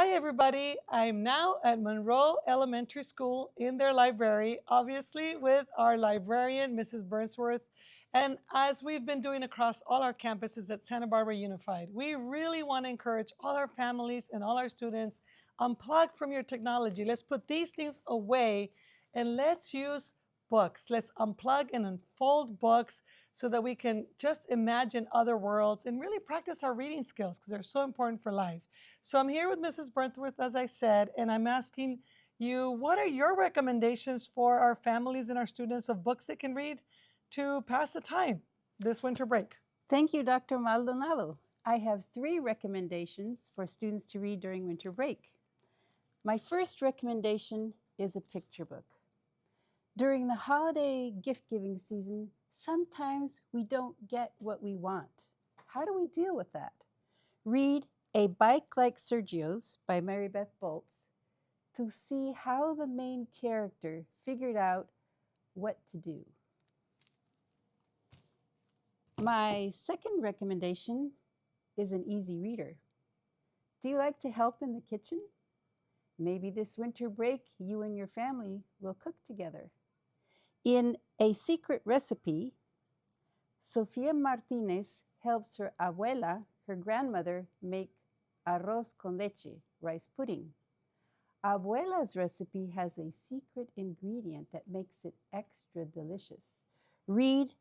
Hi, everybody. I'm now at Monroe Elementary School in their library, obviously with our librarian, Mrs. Burnsworth. And as we've been doing across all our campuses at Santa Barbara Unified, we really want to encourage all our families and all our students, unplug from your technology. Let's put these things away and let's use books. Let's unplug and unfold books so that we can just imagine other worlds and really practice our reading skills because they're so important for life. So I'm here with Mrs. Burnsworth, as I said, and I'm asking you, what are your recommendations for our families and our students of books they can read to pass the time this winter break? Thank you, Dr. Maldonado. I have 3 recommendations for students to read during winter break. My first recommendation is a picture book. During the holiday gift-giving season, sometimes we don't get what we want. How do we deal with that? Read A Bike Like Sergio's by Mary Beth Boltz to see how the main character figured out what to do. My second recommendation is an easy reader. Do you like to help in the kitchen? Maybe this winter break, you and your family will cook together. In A Secret Recipe, Sofia Martinez helps her abuela, her grandmother, make arroz con leche, rice pudding. Abuela's recipe has a secret ingredient that makes it extra delicious. Read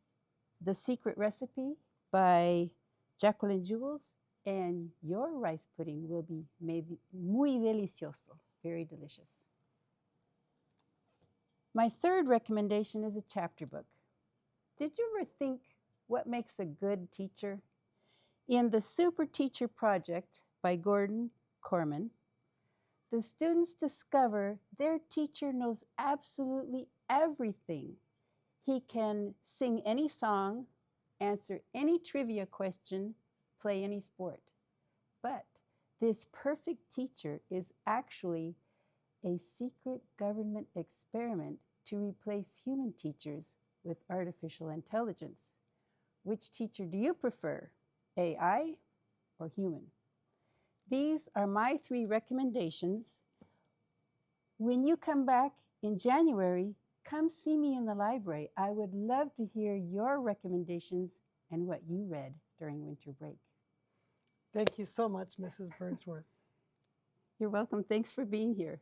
The Secret Recipe by Jacqueline Jules, and your rice pudding will be maybe muy delicioso, very delicious. My third recommendation is a chapter book. Did you ever think what makes a good teacher? In the Super Teacher Project by Gordon Corman, the students discover their teacher knows absolutely everything. He can sing any song, answer any trivia question, play any sport. But this perfect teacher is actually a secret government experiment to replace human teachers with artificial intelligence. Which teacher do you prefer, AI or human? These are my 3 recommendations. When you come back in January, come see me in the library. I would love to hear your recommendations and what you read during winter break. Thank you so much, Mrs. Burnsworth. You're welcome. Thanks for being here.